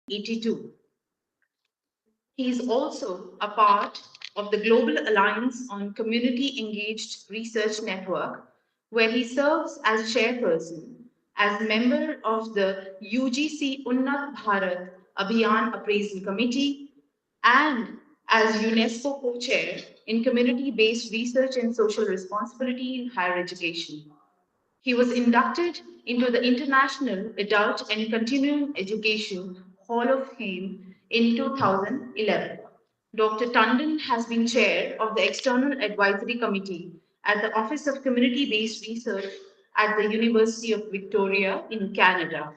1982. He is also a part of the Global Alliance on Community Engaged Research Network, where he serves as chairperson, as member of the UGC Unnat Bharat Abhiyan Appraisal Committee, and as UNESCO co-chair in community-based research and social responsibility in higher education. He was inducted into the International Adult and Continuing Education Hall of Fame in 2011. Dr. Tandon has been chair of the External Advisory Committee at the Office of Community-Based Research at the University of Victoria in Canada,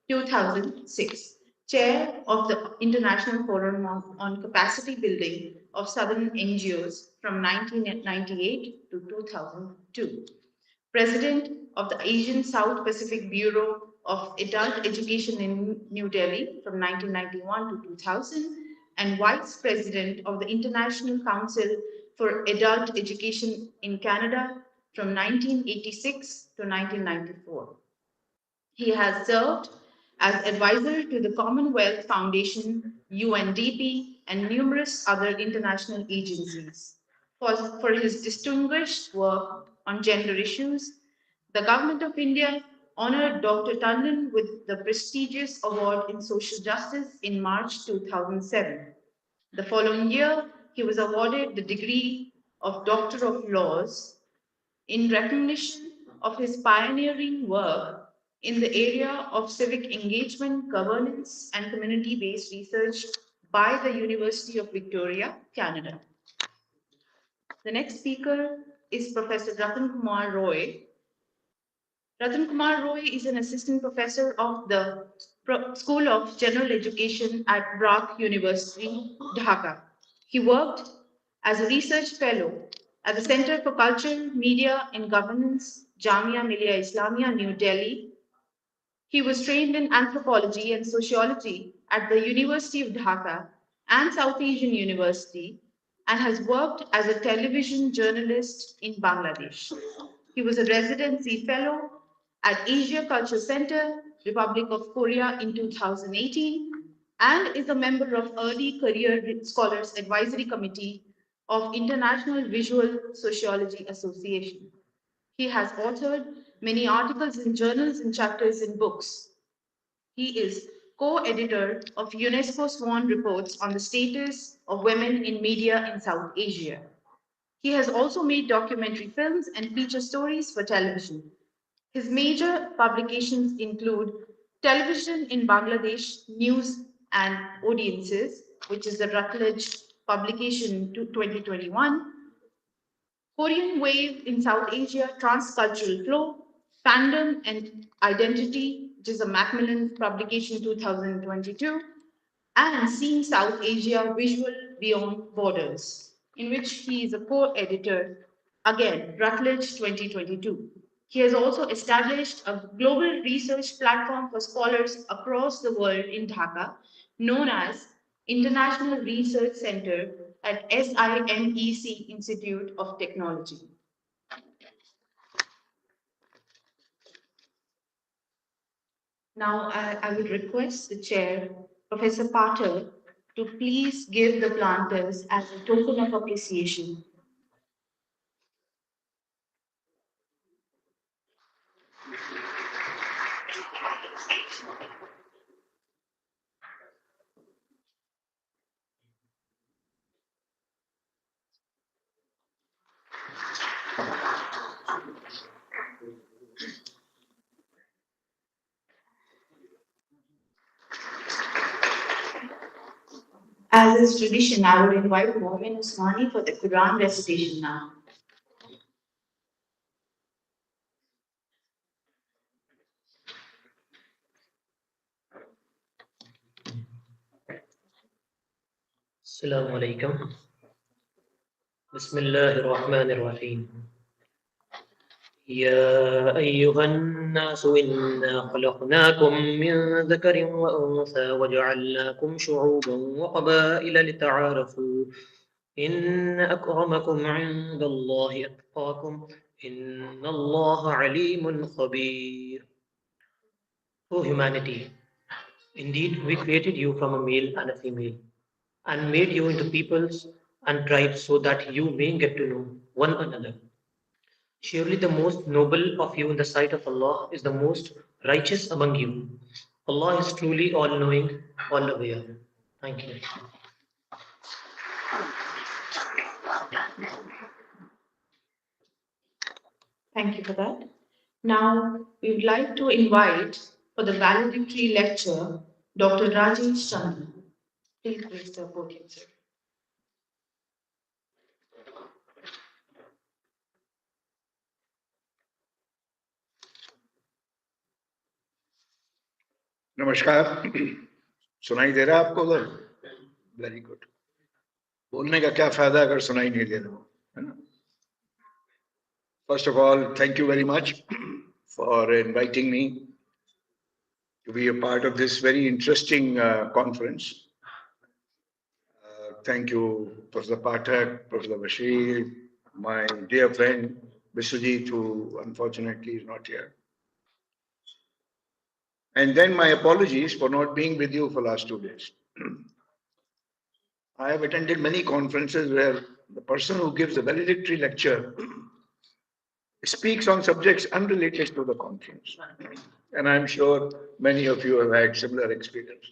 2006. Chair of the International Forum on Capacity Building of Southern NGOs from 1998 to 2002. President of the Asian South Pacific Bureau of Adult Education in New Delhi from 1991 to 2000, and Vice President of the International Council for Adult Education in Canada from 1986 to 1994. He has served as advisor to the Commonwealth Foundation, UNDP, and numerous other international agencies. For his distinguished work on gender issues, the Government of India honored Dr. Tandon with the prestigious Award in Social Justice in March 2007. The following year, he was awarded the degree of Doctor of Laws in recognition of his pioneering work in the area of civic engagement, governance, and community based research by the University of Victoria, Canada. The next speaker is Professor Ratan Kumar Roy. Ratan Kumar Roy is an assistant professor of the School of General Education at Brak University, Dhaka. He worked as a research fellow at the Center for Culture, Media and Governance, Jamia Millia Islamia, New Delhi. He was trained in anthropology and sociology at the University of Dhaka and South Asian University and has worked as a television journalist in Bangladesh. He was a residency fellow at Asia Culture Center, Republic of Korea in 2018, and is a member of Early Career Scholars Advisory Committee of International Visual Sociology Association. He has authored many articles in journals and chapters in books. He is co-editor of UNESCO Swan Reports on the Status of Women in Media in South Asia. He has also made documentary films and feature stories for television. His major publications include Television in Bangladesh News and Audiences, which is the Rutledge publication 2021, Korean Wave in South Asia, Transcultural Flow, Fandom and Identity, which is a Macmillan publication 2022, and Seeing South Asia Visual Beyond Borders, in which he is a co-editor, again, Rutledge 2022. He has also established a global research platform for scholars across the world in Dhaka, known as International Research Center at SIMEC Institute of Technology. Now, I would request the chair, Professor Patel, to please give the planters as a token of appreciation. As is tradition, I would invite Momin Usmani for the Quran recitation now. السلام عليكم. بسم الله الرحمن الرحيم. يا أيها الناس إنا خلقناكم من ذكر وأنثى وجعلناكم شعوبا وقبائل لتعارفوا إن أكرمكم عند الله أتقاكم إن الله عليم خبير. O humanity, Indeed, we created you from a male and a female and made you into peoples and tribes so that you may get to know one another. Surely the most noble of you in the sight of Allah is the most righteous among you. Allah is truly all knowing, all aware. Thank you. Thank you for that. Now, we would like to invite for the valedictory lecture Dr. Rajesh Chandra. Please grace the podium, sir. नमस्कार सुनाई दे रहा है आपको उधर very good बोलने का क्या फायदा अगर सुनाई नहीं दे रहा है ना first of all thank you very much for inviting me to be a part of this very interesting conference. Thank you, Professor Pathak, Professor Bashir, my dear friend Biswajit, who unfortunately is not here. And then my apologies for not being with you for last 2 days. I have attended many conferences where the person who gives the valedictory lecture speaks on subjects unrelated to the conference. And I'm sure many of you have had similar experience.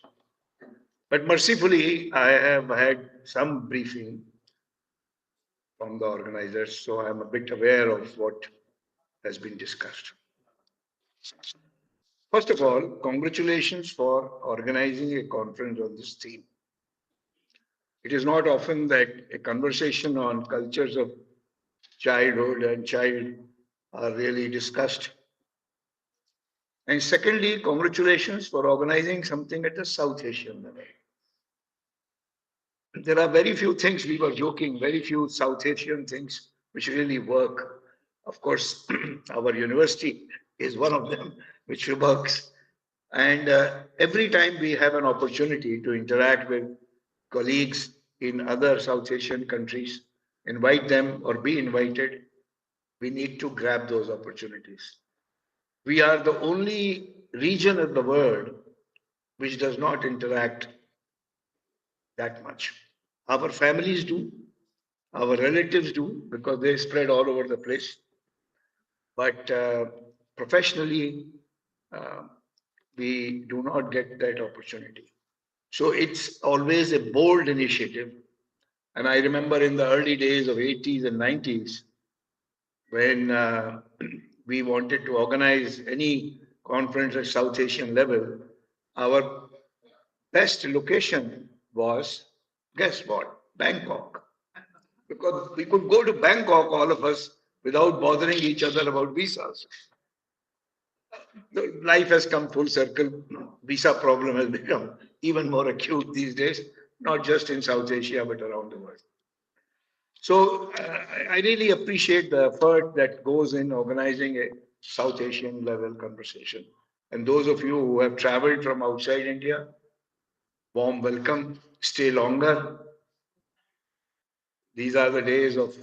But mercifully, I have had some briefing from the organizers, so I'm a bit aware of what has been discussed. First of all, congratulations for organizing a conference on this theme. It is not often that a conversation on cultures of childhood and child are really discussed. And secondly, congratulations for organizing something at the South Asian level. There are very few things, we were joking, very few South Asian things which really work. Of course, our university is one of them which works. And every time we have an opportunity to interact with colleagues in other South Asian countries, invite them or be invited, we need to grab those opportunities. We are the only region of the world which does not interact that much. Our families do, our relatives do, because they spread all over the place. But professionally, uh, we do not get that opportunity. So it's always a bold initiative. And I remember in the early days of 80s and 90s, when we wanted to organize any conference at South Asian level, our best location was, guess what? Bangkok. Because we could go to Bangkok, all of us, without bothering each other about visas. Life has come full circle. Visa problem has become even more acute these days, not just in South Asia, but around the world. So I really appreciate the effort that goes in organizing a South Asian level conversation. And those of you who have traveled from outside India, warm welcome, stay longer. These are the days of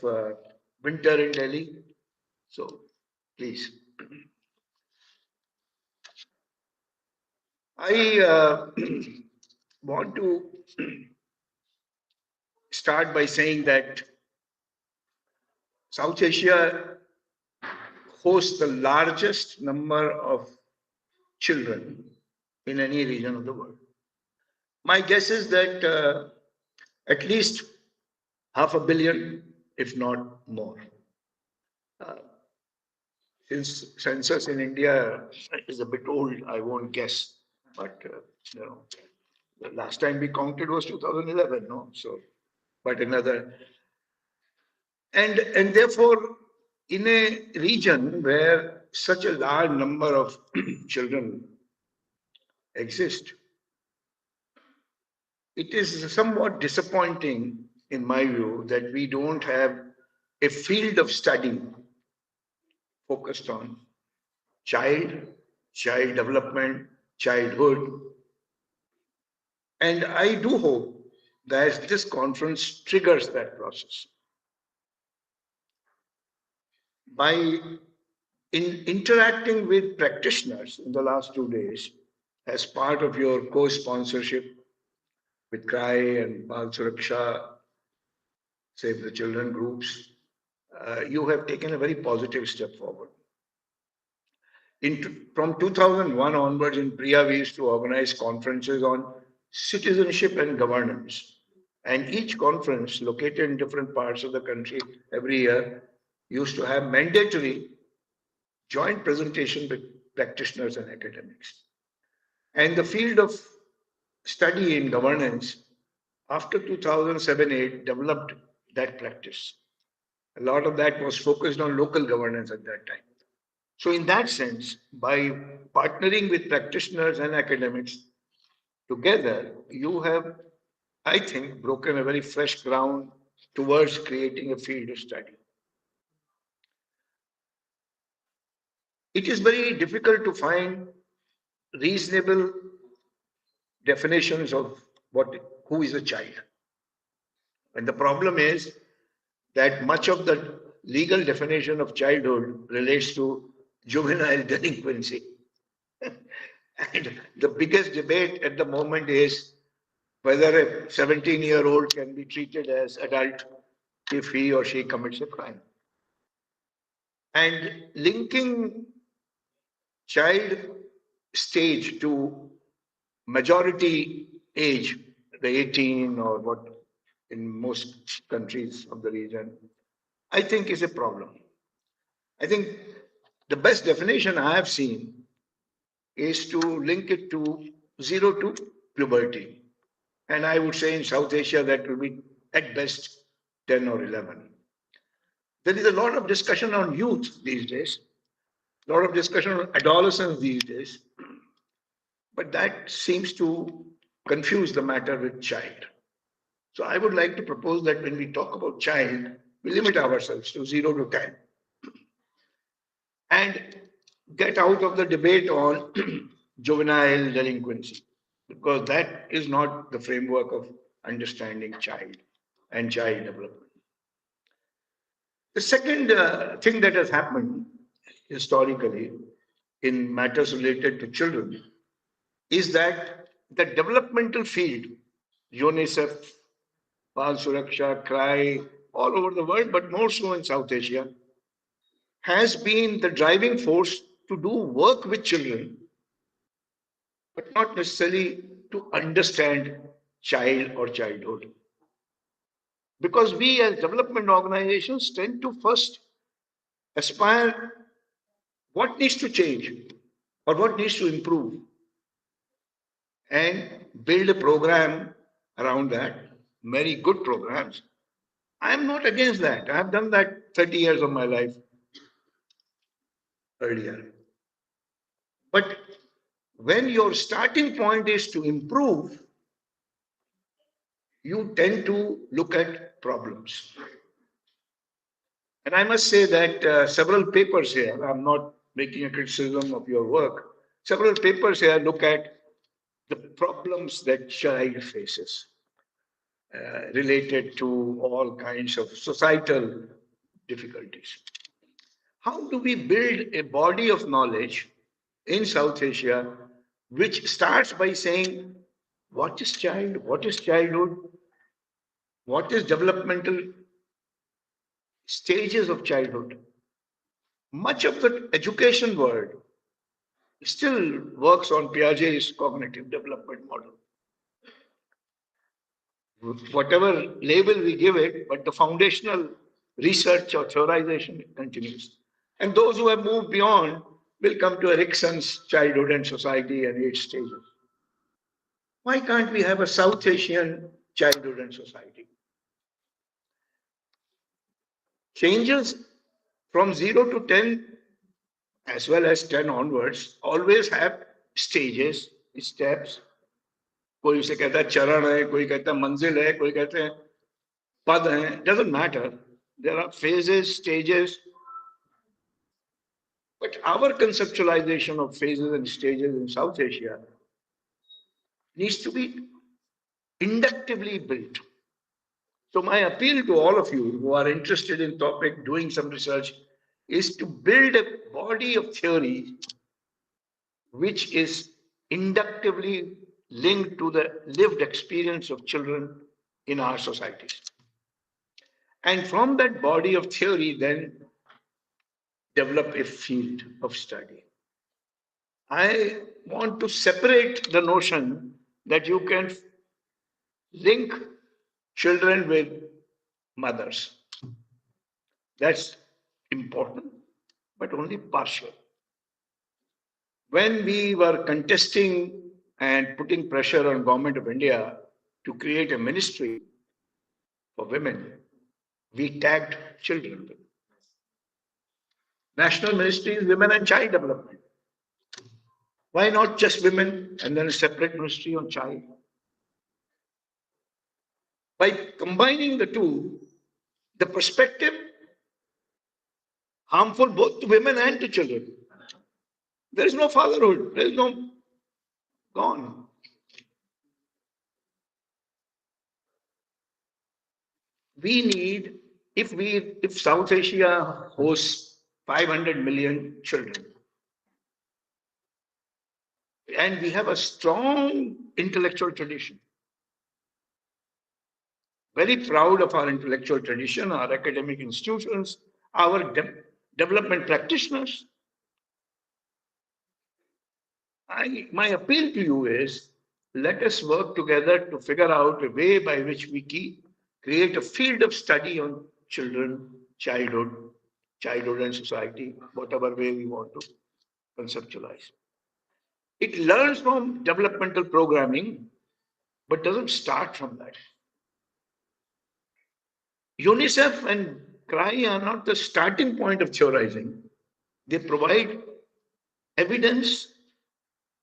winter in Delhi. So please. I want to start by saying that South Asia hosts the largest number of children in any region of the world. My guess is that at least 500 million, if not more. Uh, since census in India is a bit old, I won't guess, but you know, the last time we counted was 2011, no? So, but another, and therefore, in a region where such a large number of children exist, it is somewhat disappointing, in my view, that we don't have a field of study focused on child development, childhood. And I do hope that this conference triggers that process. By interacting with practitioners in the last 2 days, as part of your co-sponsorship with CRY and Bal Suraksha, Save the Children groups, you have taken a very positive step forward. From 2001 onwards in Priya, we used to organize conferences on citizenship and governance. And each conference, located in different parts of the country every year, used to have mandatory joint presentation with practitioners and academics. And the field of study in governance after 2007-8 developed that practice. A lot of that was focused on local governance at that time. So in that sense, by partnering with practitioners and academics together, you have, I think, broken a very fresh ground towards creating a field of study. It is very difficult to find reasonable definitions of who is a child. And the problem is that much of the legal definition of childhood relates to juvenile delinquency. And the biggest debate at the moment is whether a 17-year-old can be treated as adult if he or she commits a crime. And linking child stage to majority age, the 18 or what in most countries of the region, I think is a problem. I think the best definition I have seen is to link it to 0 to puberty. And I would say in South Asia that will be at best 10 or 11. There is a lot of discussion on youth these days, a lot of discussion on adolescence these days, but that seems to confuse the matter with child. So I would like to propose that when we talk about child, we limit ourselves to 0 to 10 and get out of the debate on juvenile delinquency, because that is not the framework of understanding child and child development. The second thing that has happened historically in matters related to children is that the developmental field, UNICEF, Bal Suraksha, CRY, all over the world, but more so in South Asia, has been the driving force to do work with children, but not necessarily to understand child or childhood. Because we as development organizations tend to first aspire what needs to change or what needs to improve and build a program around that, very good programs. I am not against that. I have done that 30 years of my life earlier. But when your starting point is to improve, you tend to look at problems. And I must say that several papers here, I'm not making a criticism of your work, several papers here look at the problems that child faces related to all kinds of societal difficulties. How do we build a body of knowledge in South Asia which starts by saying, what is child, what is childhood, what is developmental stages of childhood? Much of the education world still works on Piaget's cognitive development model. Whatever label we give it, but the foundational research or theorization continues. And those who have moved beyond will come to Erickson's childhood and society and age stages. Why can't we have a South Asian childhood and society? Changes from 0 to 10 as well as 10 onwards always have stages, steps. कोई उसे कहता है चरण है, कोई कहता है मंजिल है, कोई कहते हैं पद है. Doesn't matter. There are phases, stages. But our conceptualization of phases and stages in South Asia needs to be inductively built. So my appeal to all of you who are interested in topic, doing some research, is to build a body of theory which is inductively linked to the lived experience of children in our societies. And from that body of theory, then develop a field of study. I want to separate the notion that you can link children with mothers. That's important, but only partial. When we were contesting and putting pressure on Government of India to create a ministry for women, we tagged children. National Ministry is Women and Child Development. Why not just women and then a separate ministry on child? By combining the two, the perspective harmful both to women and to children. There is no fatherhood. There is no gone. We need, if South Asia hosts 500 million children, and we have a strong intellectual tradition, very proud of our intellectual tradition, our academic institutions, our development practitioners. My appeal to you is, let us work together to figure out a way by which we create a field of study on children, childhood and society, whatever way we want to conceptualize. It learns from developmental programming, but doesn't start from that. UNICEF and CRI are not the starting point of theorizing. They provide evidence,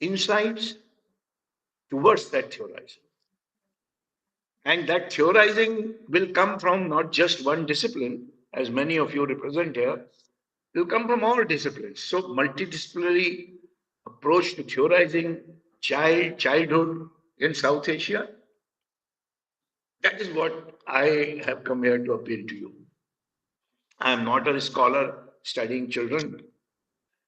insights towards that theorizing. And that theorizing will come from not just one discipline, as many of you represent here, it will come from all disciplines. So multidisciplinary approach to theorizing childhood in South Asia, that is what I have come here to appeal to you. I am not a scholar studying children,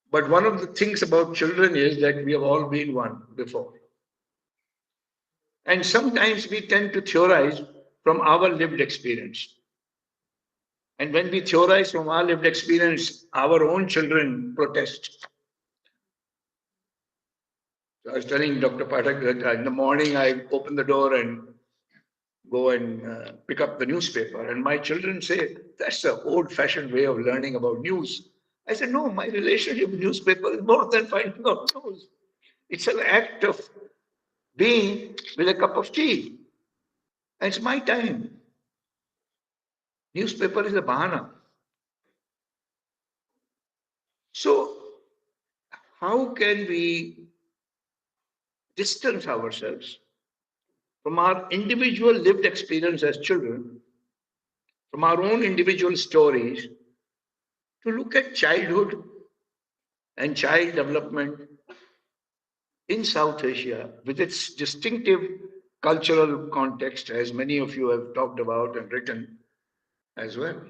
but one of the things about children is that we have all been one before. And sometimes we tend to theorize from our lived experience. And when we theorize from our lived experience, our own children protest. So I was telling Dr. Pathak that in the morning I open the door and go and pick up the newspaper. And my children say, that's the old-fashioned way of learning about news. I said, no, my relationship with newspaper is more than finding out news. It's an act of being with a cup of tea. And it's my time. Newspaper is a bahana. So how can we distance ourselves from our individual lived experience as children, from our own individual stories, to look at childhood and child development in South Asia with its distinctive cultural context, as many of you have talked about and written as well.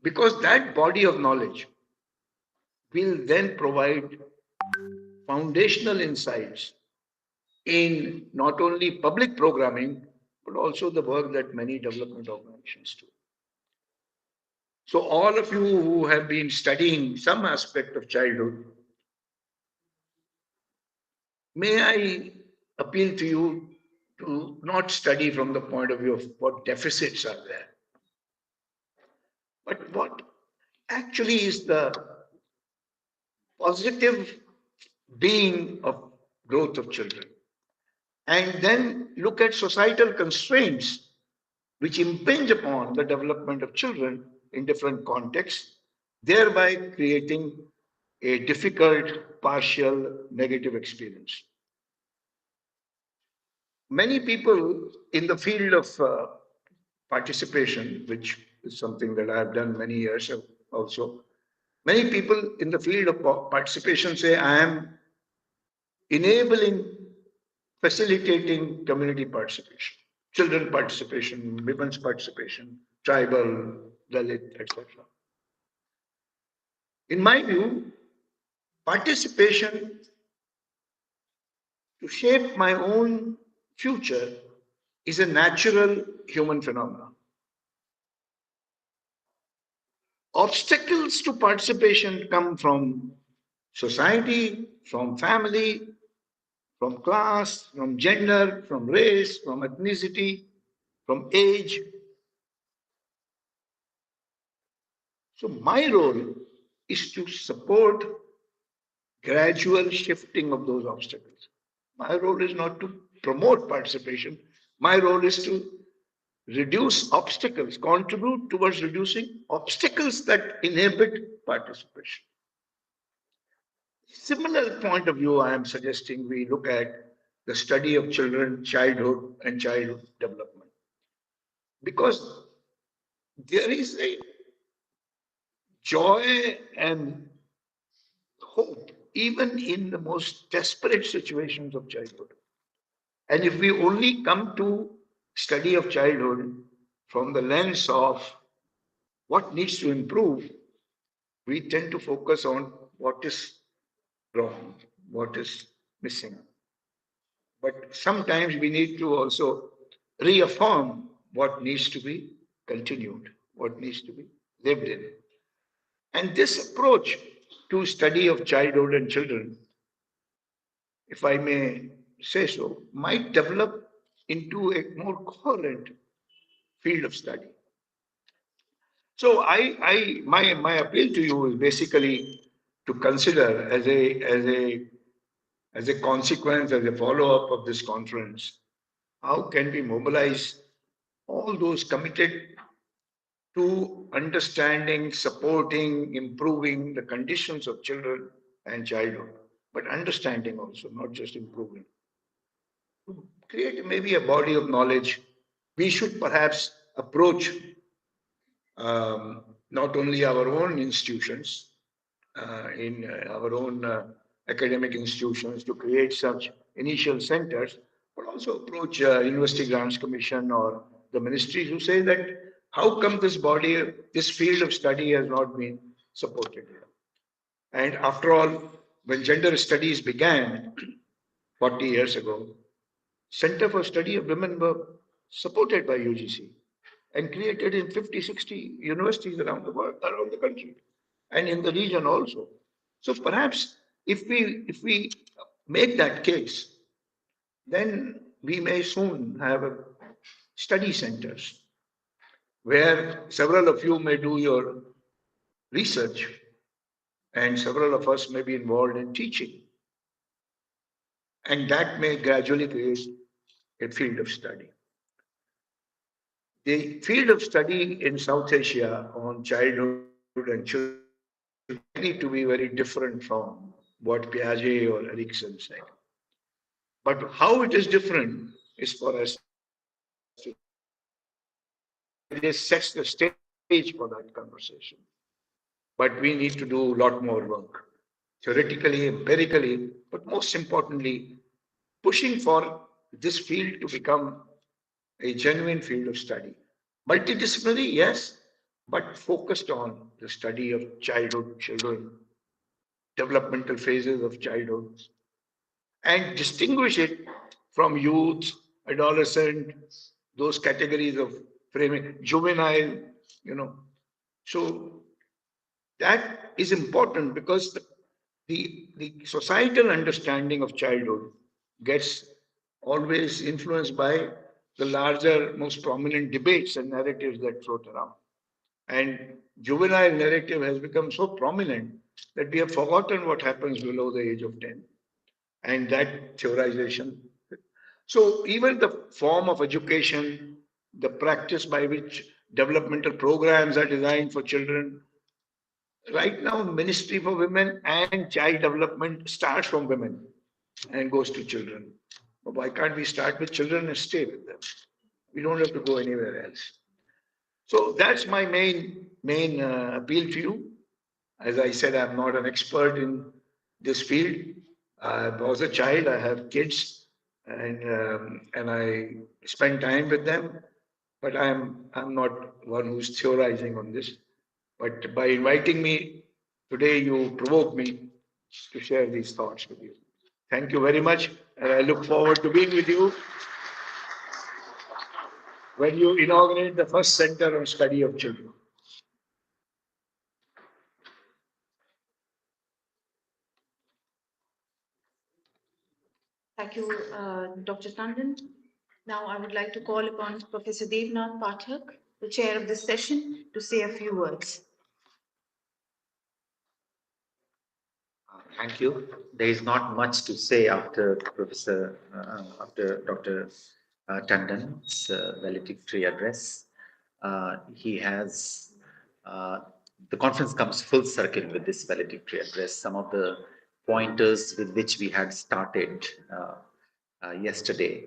Because that body of knowledge will then provide foundational insights in not only public programming, but also the work that many development organizations do. So all of you who have been studying some aspect of childhood, may I appeal to you to not study from the point of view of what deficits are there, but what actually is the positive being of growth of children. And then look at societal constraints which impinge upon the development of children in different contexts, thereby creating a difficult, partial, negative experience. Many people in the field of participation, which is something that I have done many years also, many people in the field of participation say, I am enabling, facilitating community participation, children participation, women's participation, tribal, Dalit, etc. In my view, participation to shape my own future is a natural human phenomenon. Obstacles to participation come from society, from family, from class, from gender, from race, from ethnicity, from age. So, my role is to support gradual shifting of those obstacles. My role is not to promote participation. My role is to reduce obstacles, contribute towards reducing obstacles that inhibit participation. Similar point of view, I am suggesting we look at the study of children, childhood, and childhood development. Because there is a joy and hope even in the most desperate situations of childhood. And if we only come to study of childhood from the lens of what needs to improve, we tend to focus on what is wrong, what is missing. But sometimes we need to also reaffirm what needs to be continued, what needs to be lived in. And this approach to study of childhood and children, if I may say so, might develop into a more coherent field of study. So my appeal to you is basically to consider as a consequence, as a follow-up of this conference, how can we mobilize all those committed to understanding, supporting, improving the conditions of children and childhood, but understanding also, not just improving. Create maybe a body of knowledge. We should perhaps approach not only our own institutions, in our own academic institutions to create such initial centers, but also approach University Grants Commission or the ministries who say that how come this body, this field of study has not been supported here? And after all, when gender studies began 40 years ago, Center for Study of Women were supported by UGC and created in 50, 60 universities around the world, around the country, and in the region also. So perhaps if we make that case, then we may soon have a study centers where several of you may do your research and several of us may be involved in teaching. And that may gradually create a field of study. The field of study in South Asia on childhood and children likely to be very different from what Piaget or Erikson said. But how it is different is for us to discuss. This sets the stage for that conversation. But we need to do a lot more work, theoretically, empirically, but most importantly, pushing for this field to become a genuine field of study. Multidisciplinary, yes, but focused on the study of childhood, children, developmental phases of childhood, and distinguish it from youth, adolescent, those categories of framing, juvenile, you know. So that is important because the societal understanding of childhood gets always influenced by the larger, most prominent debates and narratives that float around. And juvenile narrative has become so prominent that we have forgotten what happens below the age of 10 and that theorization. So even the form of education, the practice by which developmental programs are designed for children. Right now, Ministry for Women and Child Development starts from women and goes to children. But why can't we start with children and stay with them? We don't have to go anywhere else. So that's my main appeal to you. As I said, I'm not an expert in this field. I was a child. I have kids, and I spend time with them. But I'm not one who's theorizing on this. But by inviting me today, you provoke me to share these thoughts with you. Thank you very much. And I look forward to being with you when you inaugurate the first Center on Study of Children. Thank you, Dr. Tandon. Now I would like to call upon Professor Devnath Pathak, the chair of this session, to say a few words. Thank you. There is not much to say after after Dr. Tandon's valedictory address. He has, the conference comes full circle with this valedictory address. Some of the pointers with which we had started yesterday,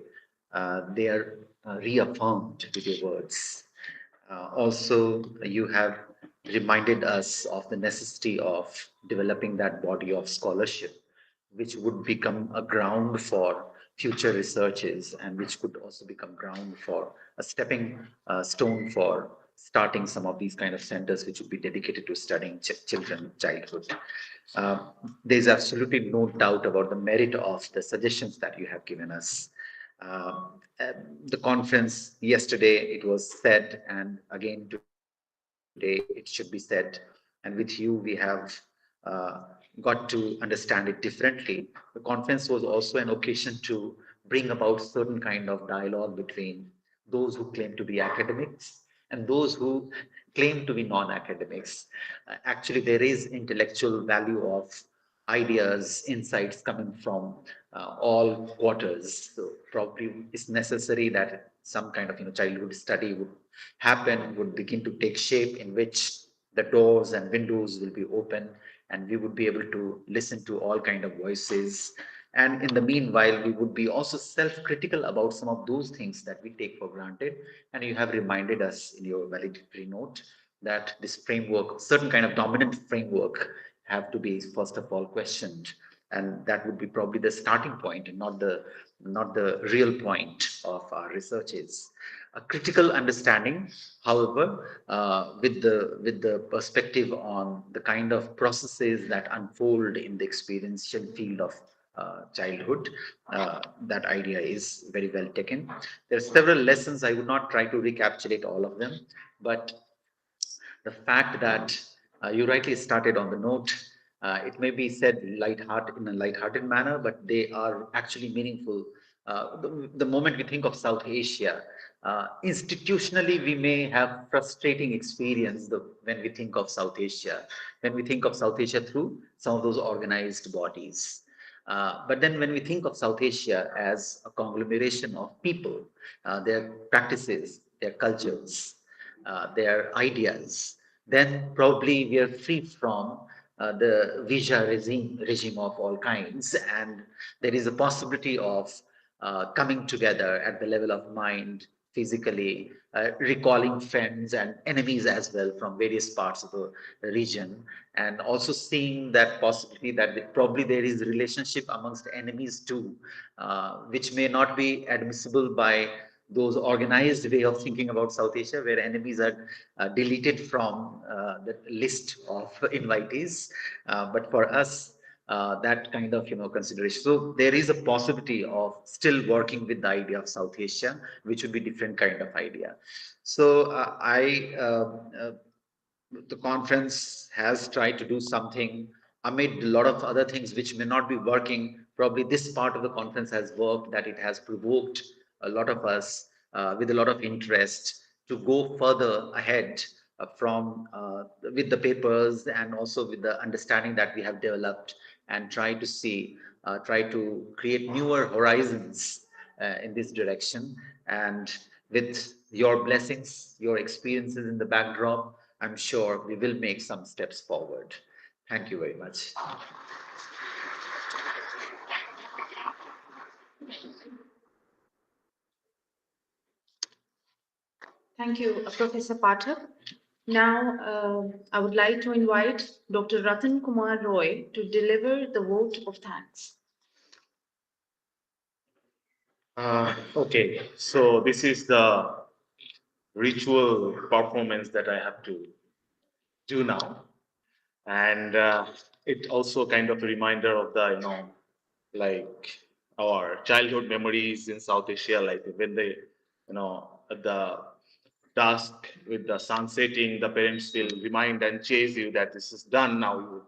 they are reaffirmed with your words. Also, you have reminded us of the necessity of developing that body of scholarship, which would become a ground for future researches and which could also become ground for a stepping stone for starting some of these kind of centers which would be dedicated to studying children, childhood. Uh, there's absolutely no doubt about the merit of the suggestions that you have given us. Uh, the conference yesterday, it was said, and again today it should be said. And with you, we have got to understand it differently. The conference was also an occasion to bring about certain kind of dialogue between those who claim to be academics and those who claim to be non-academics. Actually, there is intellectual value of ideas, insights coming from all quarters. So probably it's necessary that some kind of childhood study would happen, would begin to take shape in which the doors and windows will be open and we would be able to listen to all kind of voices. And in the meanwhile, we would be also self-critical about some of those things that we take for granted. And you have reminded us in your valedictory note that this framework, certain kind of dominant framework, have to be first of all questioned, and that would be probably the starting point and not the real point of our researches. A critical understanding, however, with the perspective on the kind of processes that unfold in the experiential field of childhood, that idea is very well taken. There are several lessons. I would not try to recapitulate all of them, but the fact that you rightly started on the note, it may be said in a light-hearted manner, but they are actually meaningful. The moment we think of South Asia, institutionally, we may have frustrating experience when we think of South Asia, when we think of South Asia through some of those organized bodies. But then when we think of South Asia as a conglomeration of people, their practices, their cultures, their ideas, then probably we are free from the visa regime of all kinds, and there is a possibility of coming together at the level of mind, physically, recalling friends and enemies as well from various parts of the region, and also seeing that possibility that probably there is a relationship amongst enemies too, which may not be admissible by those organized way of thinking about South Asia, where enemies are deleted from the list of invitees. But for us, that kind of consideration. So there is a possibility of still working with the idea of South Asia, which would be different kind of idea. So the conference has tried to do something amid a lot of other things which may not be working. Probably this part of the conference has worked, that it has provoked a lot of us with a lot of interest to go further ahead with the papers and also with the understanding that we have developed, and try to create newer horizons in this direction. And with your blessings, your experiences in the backdrop, I'm sure we will make some steps forward. Thank you very much. Thank you, Professor Pathak. Now, I would like to invite Dr. Ratan Kumar Roy to deliver the vote of thanks. Okay, so this is the ritual performance that I have to do now, and it also kind of a reminder of the like our childhood memories in South Asia, like when they, at the dusk with the sun setting, the parents will remind and chase you that this is done now.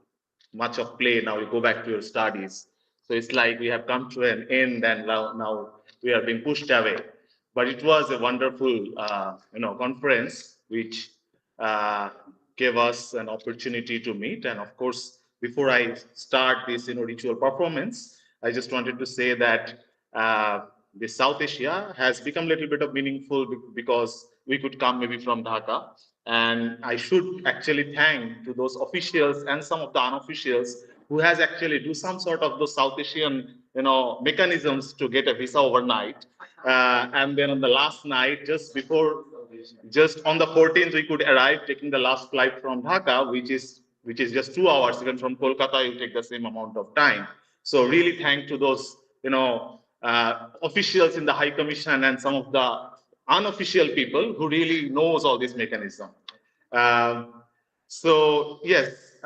Much of play, now you go back to your studies. So it's like we have come to an end and now we are being pushed away. But it was a wonderful, conference which uh, gave us an opportunity to meet. And of course, before I start this, ritual performance, I just wanted to say that the South Asia has become a little bit of meaningful because we could come maybe from Dhaka. And I should actually thank to those officials and some of the unofficials who has actually do some sort of those South Asian, mechanisms to get a visa overnight. And then on the last night, just on the 14th, we could arrive taking the last flight from Dhaka, which is just 2 hours. Even from Kolkata, you take the same amount of time. So really thank to those, officials in the High Commission and some of the unofficial people who really knows all this mechanism. Um, so yes,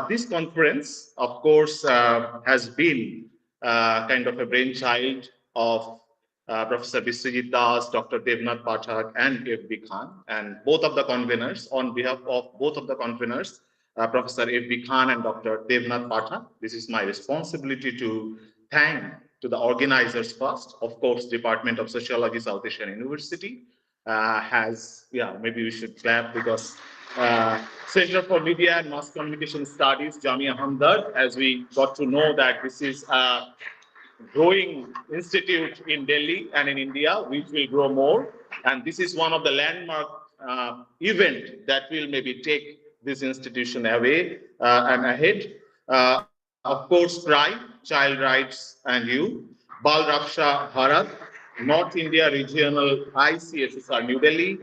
this conference, of course, has been kind of a brainchild of Professor Biswajit Das, Dr. Devnath Pathak, and F.B. Khan, and both of the conveners, on behalf of both of the conveners, Professor F.B. Khan and Dr. Devnath Pathak. This is my responsibility to thank to the organizers first, of course, Department of Sociology, South Asian University, has, yeah, maybe we should clap because Center for Media and Mass Communication Studies, Jamiahamdard, as we got to know that this is a growing institute in Delhi and in India, which will grow more. And this is one of the landmark event that will maybe take this institution away and ahead. Of course, PRIDE, Child Rights and Youth, Bal Raksha Bharat, North India Regional ICSSR New Delhi,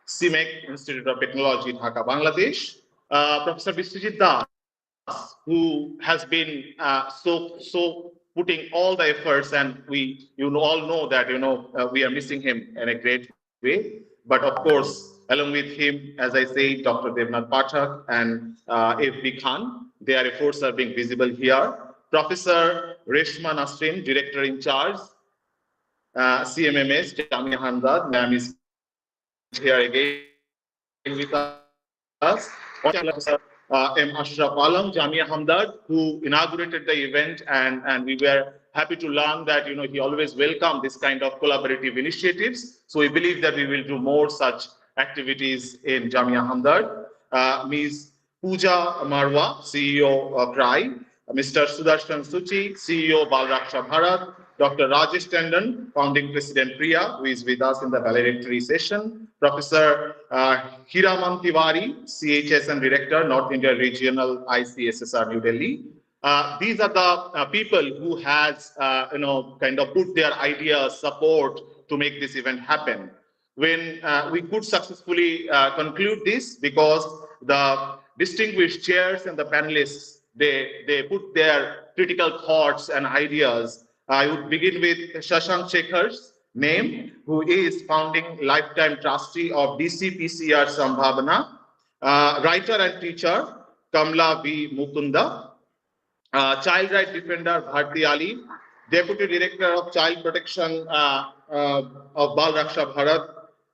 CMEC Institute of Technology Dhaka Bangladesh, Professor Biswajit Das, who has been so putting all the efforts, and we all know that we are missing him in a great way. But of course, along with him, as I say, Dr. Devnath Pathak and F.B. Khan, their efforts are being visible here. Professor Reshma Nasrin, Director in Charge, CMMS, Jamia Hamdard, ma'am is here again with us. On Professor M. Ashraf Alam, Jamia Hamdard, who inaugurated the event, and we were happy to learn that he always welcomed this kind of collaborative initiatives. So we believe that we will do more such activities in Jamia Hamdard. Ms. Pooja Marwa, CEO of CRI, Mr. Sudarshan Suchi, CEO Bal Raksha Bharat, Dr. Rajesh Tandon, founding president Priya, who is with us in the valedictory session, Professor Hiraman Tiwari, CHS and Director, North India Regional ICSSR New Delhi. These are the people who has, kind of put their ideas, support to make this event happen. When we could successfully conclude this, because the distinguished chairs and the panelists, they put their critical thoughts and ideas. I would begin with Shashank Shekhar's name, who is founding lifetime trustee of DCPCR Sambhavana, writer and teacher Kamla V. Mukunda, child rights defender Bharti Ali, Deputy Director of Child Protection of Bal Raksha Bharat,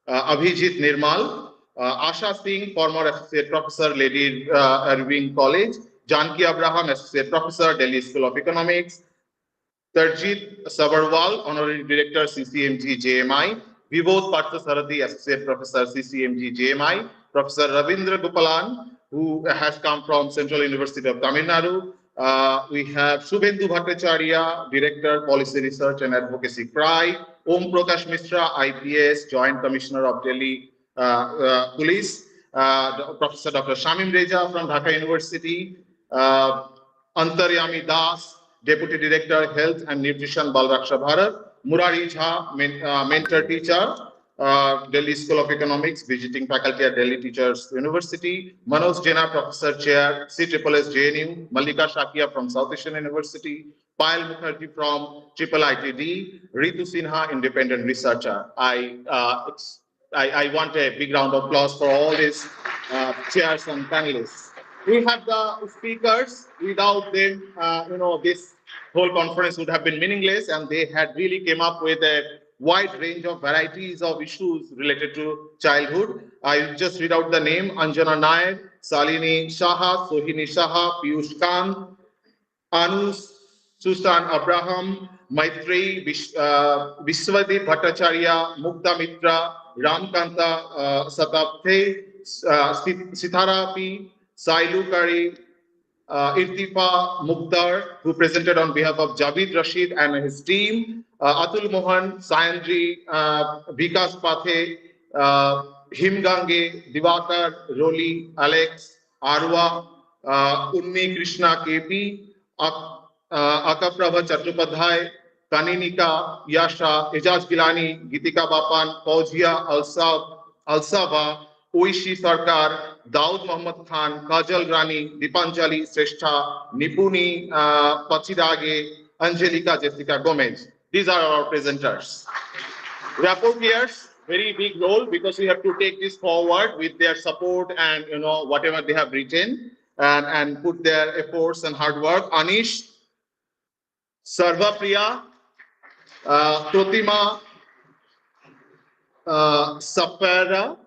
Abhijit Nirmal, Asha Singh, former Associate Professor, Lady Irving College, Janki Abraham, Associate Professor, Delhi School of Economics, Tarjit Sabarwal, Honorary Director, CCMG JMI, Vibodh Parthasarathi, Associate Professor, CCMG JMI, Professor Ravindra Gopalan, who has come from Central University of Tamil Nadu. We have Shubhendu Bhattacharya, Director, Policy Research and Advocacy, PRI, Om Prakash Mishra, IPS, Joint Commissioner of Delhi Police, Professor Dr. Shamim Reza from Dhaka University, Antaryami Das, Deputy Director, Health and Nutrition, Bal Raksha Bharat, Murari Jha, mentor teacher, Delhi School of Economics, visiting faculty at Delhi Teachers University, Manoj Jena, Professor Chair, CSSS JNU, Mallika Shakia from South Asian University, Payal Mukherjee from IITD, Ritu Sinha, independent researcher. I want a big round of applause for all these chairs and panelists. We have the speakers. Without them, this whole conference would have been meaningless, and they had really came up with a wide range of varieties of issues related to childhood. I just read out the name: Anjana Nair, Salini Shaha, Sohini Shaha, Piyush Khan, Anu Susan Abraham, Maitreyi Vishwadip Bhattacharya, Mukta Mitra, Ramkanta Satapthe, Sithara P, Sailu Kari, Irtifa Mukhtar, who presented on behalf of Javid Rashid and his team, Atul Mohan, Sayandri, Vikas Pathe, Himgange, Divakar, Roli, Alex, Arwa, Unni Krishna KP, Akaprabha Chattopadhyay, Kaninika, Yasha, Ejaz Gilani, Gitika Bapan, Fauzia Alsava, Oishi Sarkar, Daud Mohammad Khan, Kajal Rani, Dipanjali Srestha, Nipuni Pachidage, Angelica Jessica Gomez. These are our presenters. Rapporteurs, very big role because we have to take this forward with their support and whatever they have written and put their efforts and hard work. Anish, Sarvapriya, Protima, Sapara,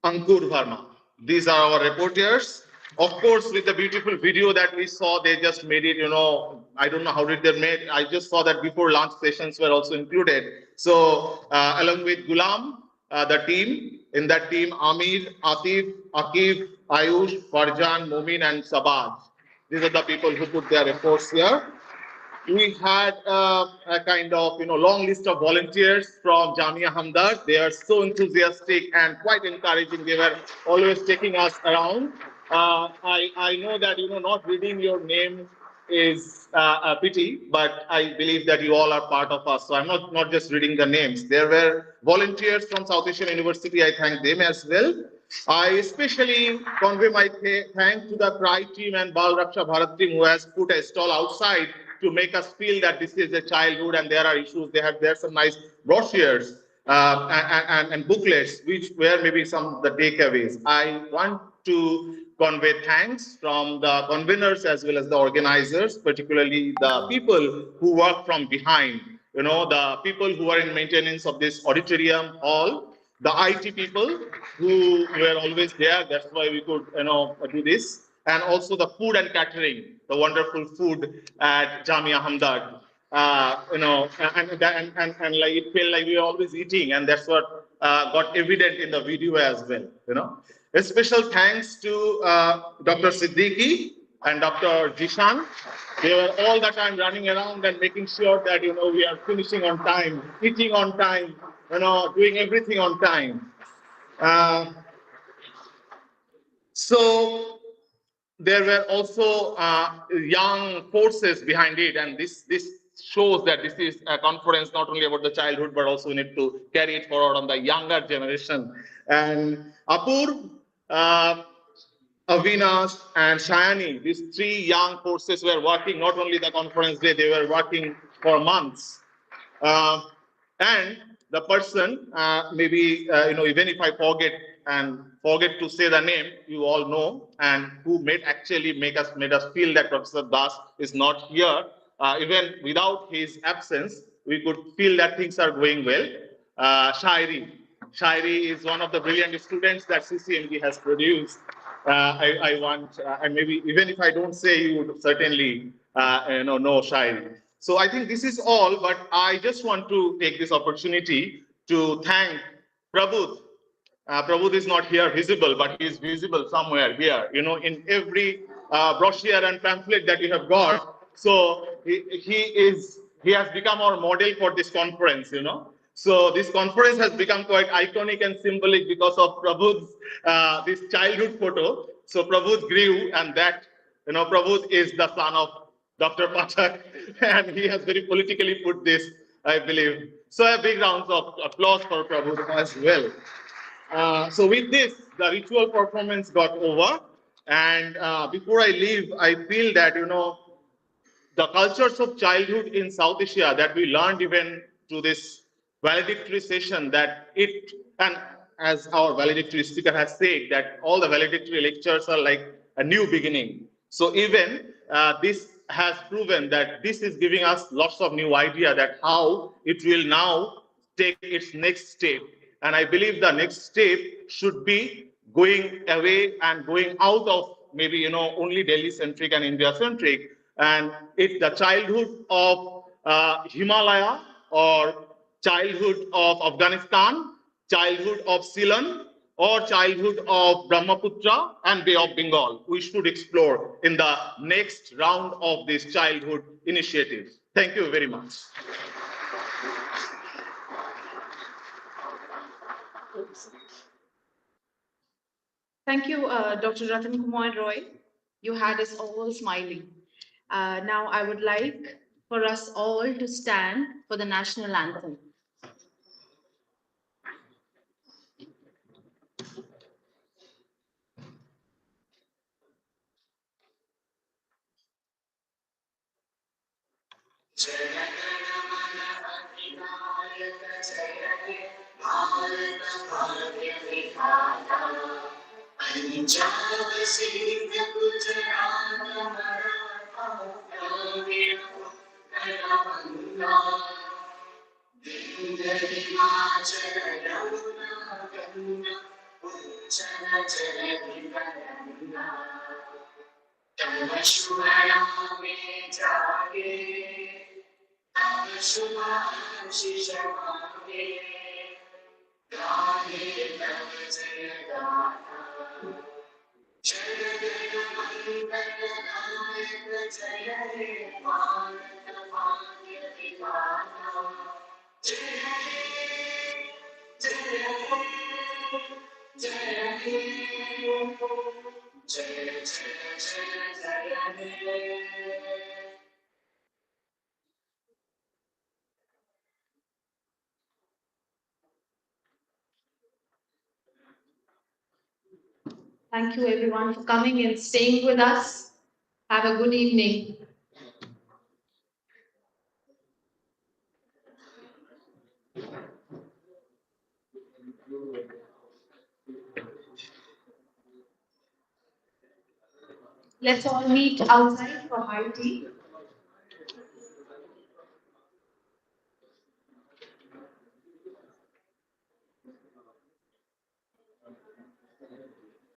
Ankur Verma. These are our reporters. Of course, with the beautiful video that we saw, they just made it, I don't know how did they made. I just saw that before lunch sessions were also included. So, along with Gulam, the team, in that team, Amir, Atif, Akif, Ayush, Farjan, Momin, and Sabaj. These are the people who put their efforts here. We had a kind of long list of volunteers from Jamiahamdard. They are so enthusiastic and quite encouraging. They were always taking us around. I know that not reading your name is a pity, but I believe that you all are part of us. So I'm not just reading the names. There were volunteers from South Asian University. I thank them as well. I especially convey my thanks to the CRY team and Bal Raksha Bharat team who has put a stall outside to make us feel that this is a childhood and there are issues. There are some nice brochures and booklets which were maybe some of the takeaways. I want to convey thanks from the conveners as well as the organizers, particularly the people who work from behind. The people who are in maintenance of this auditorium hall, the IT people who were always there. That's why we could do this. And also the food and catering, the wonderful food at Jamiahamdard. And like it felt like we were always eating, and that's what got evident in the video as well. A special thanks to Dr. Siddiqui and Dr. Jishan. They were all the time running around and making sure that we are finishing on time, eating on time, doing everything on time. So there were also young forces behind it, and this shows that this is a conference not only about the childhood, but also we need to carry it forward on the younger generation. And Apur, Avinash, and Shayani, these three young forces were working not only the conference day, they were working for months. And the person, maybe, even if I forget to say the name, you all know, and who made us feel that Professor Das is not here. Even without his absence, we could feel that things are going well. Shairi is one of the brilliant students that CCMD has produced. I want, and maybe even if I don't say, you would certainly know Shairi. So I think this is all, but I just want to take this opportunity to thank Prabodh. Prabodh is not here visible, but he is visible somewhere here, in every brochure and pamphlet that you have got. So he has become our model for this conference, So this conference has become quite iconic and symbolic because of Prabodh's this childhood photo. So Prabodh grew, and that, Prabodh is the son of Dr. Pathak, and he has very politically put this, I believe. So a big round of applause for Prabodh as well. So with this, the ritual performance got over, and before I leave, I feel that, the cultures of childhood in South Asia that we learned even through this valedictory session, that and as our valedictory speaker has said, that all the valedictory lectures are like a new beginning. So even this has proven that this is giving us lots of new idea that how it will now take its next step. And I believe the next step should be going away and going out of maybe only Delhi centric and India centric, and it's the childhood of Himalaya or childhood of Afghanistan, childhood of Ceylon, or childhood of Brahmaputra and Bay of Bengal. We should explore in the next round of these childhood initiatives. Thank you very much. Thank you, Dr. Ratan Kumar Roy. You had us all smiling. Now, I would like for us all to stand for the national anthem. Thank you, everyone, for coming and staying with us. Have a good evening. Let's all meet outside for high tea.